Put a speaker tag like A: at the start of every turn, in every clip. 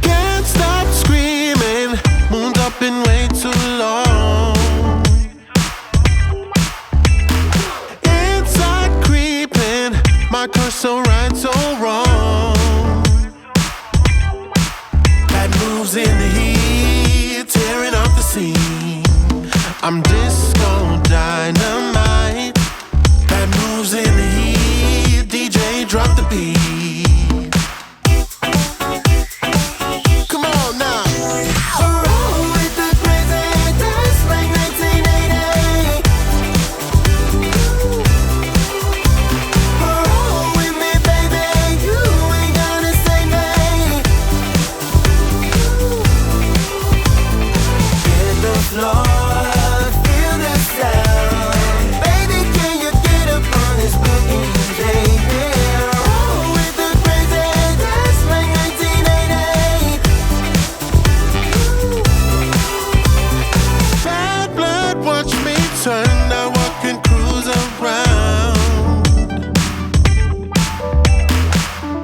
A: Can't stop screaming, moon's up been way too long. Inside creeping, my curse so right, so wrong. Bad moves in the heat, tearing up the scene. I'm disco dynamite. Bad moves in the heat, DJ drop the beat. Come on now.
B: Roll with the crazy dance like 1980. Roll with me, baby, you ain't gonna save me. Hit the floor.
A: Turn now, walk and cruise around.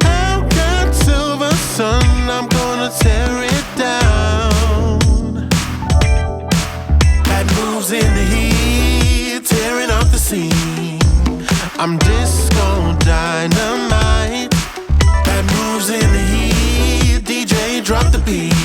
A: Hellcat silver sun, I'm gonna tear it down. Bad moves in the heat, tearing up the scene. I'm disco dynamite. Bad moves in the heat, DJ drop the beat.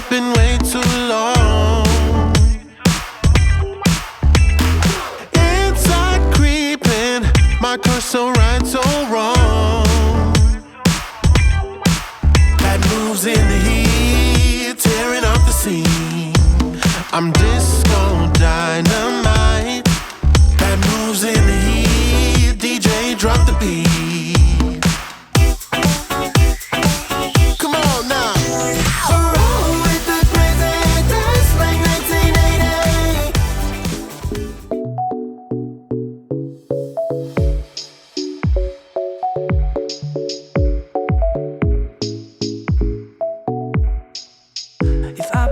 A: Been way too long. Inside creeping, my curse so right, so wrong. Bad moves in the heat, tearing up the scene. I'm disco dynamite. Bad moves in the heat, DJ drop the beat.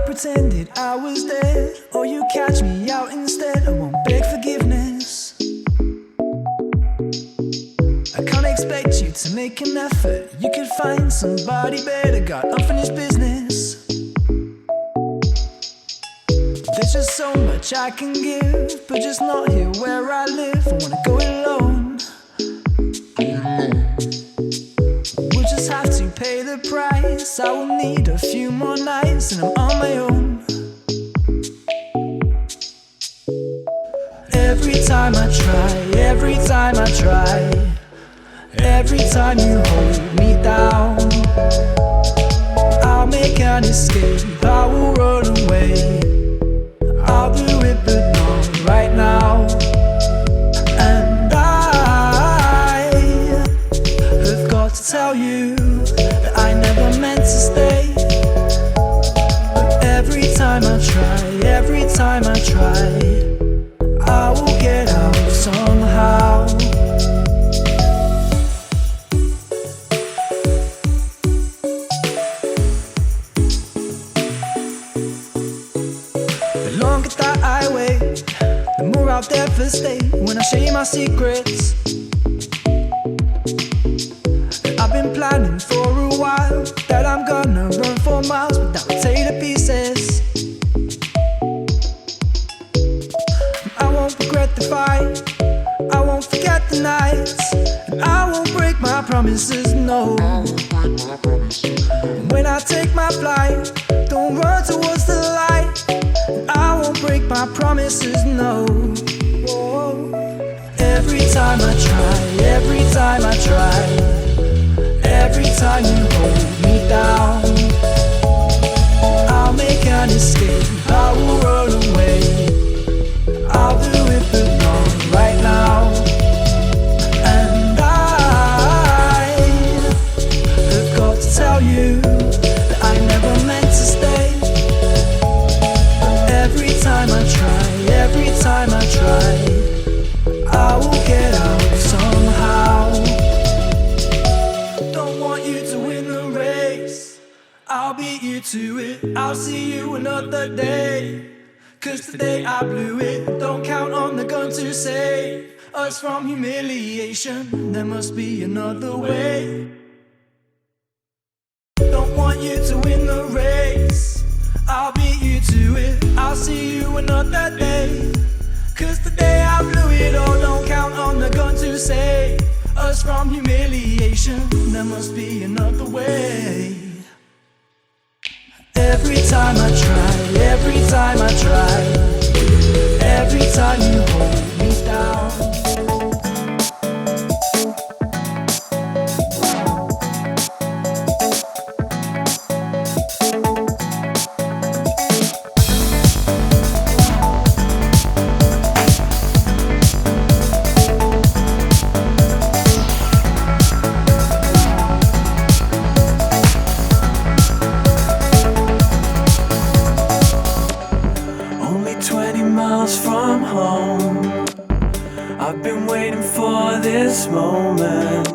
C: Pretended I was dead, or you catch me out instead. I won't beg forgiveness. I can't expect you to make an effort. You could find somebody better, got unfinished business. There's just so much I can give, but just not here where I live. I wanna go it alone. We'll just have to pay the price. I will need a few more nights, and I'm on my own. Every time I try, every time I try, every time you hold me down, I'll make an escape, I will run away. I'll do it, but not right now. And I have got to tell you that I never meant to stay. But every time I try, every time I try, I will get out somehow. The longer that I wait, the more I'll devastate. When I share my secrets, I've been planning for a while that I'm gonna run for miles, but that promises, no. When I take my flight, don't run towards the light. I won't break my promises, no. Whoa. Every time I try, every time I try, every time you hold me down, I'll make an escape, I will run away. I'll do it, but not right now. And I have got to tell you that I never meant to stay. But every time I try, every time I try, I will get out somehow. Don't want you to win the race, I'll beat you to it. I'll see you another day. 'Cause today I blew it. Don't count on the gun to save us from humiliation. There must be another way. Don't want you to win the race, I'll beat you to it. I'll see you another day. 'Cause today I blew it. Oh, don't count on the gun to save us from humiliation. There must be another way. Every time I try, every time I try, every time you hold me down.
D: From home, I've been waiting for this moment,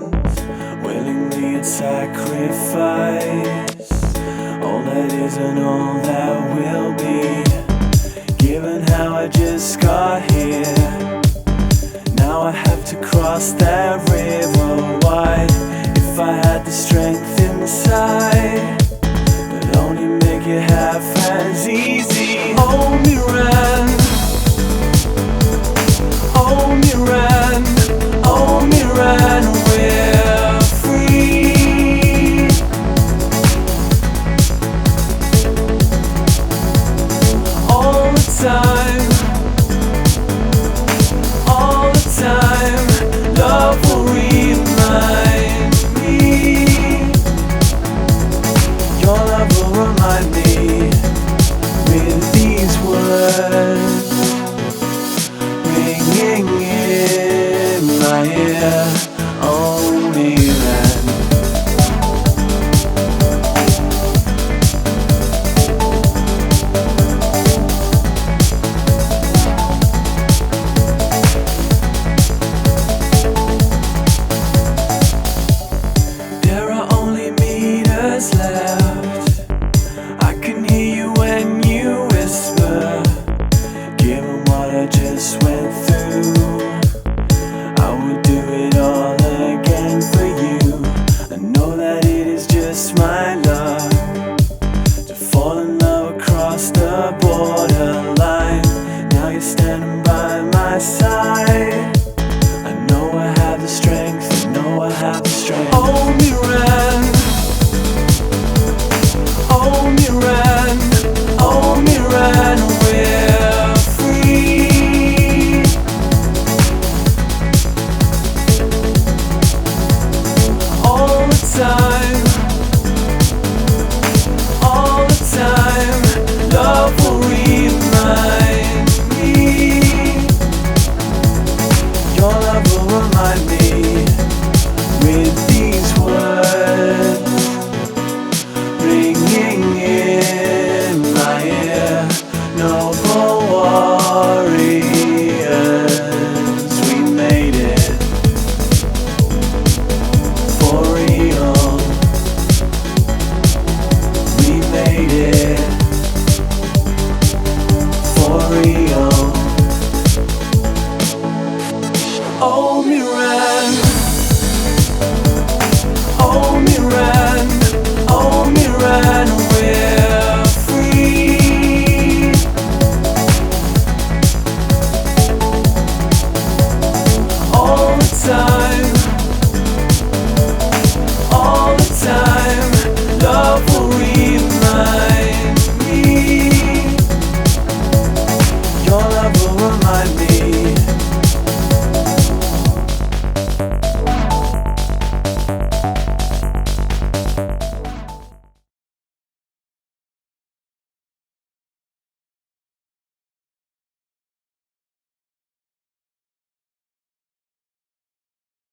D: willingly at sacrifice. All that is and all that will be, given how I just got here. Now I have to cross that river wide. If I had the strength inside, but only make it half as easy. Hold me round, hold me round, hold me round, we're free. All the time, all the time, love will remind me. Your love will remind me with these words ringing in my ear. Only then. There are only meters left. I can hear you when you whisper, given what I just went through, I would do it all again for you. I know that it is just my luck to fall in love across the borderline. Now you're standing by my side. I know I have the strength, I know I have the strength. Hold me round, hold me round, hold me round, we're free. All the time, all the time, love will remind me. Your love will remind me with these words ringing in my ear. Noble warriors, we made it for real. We made it.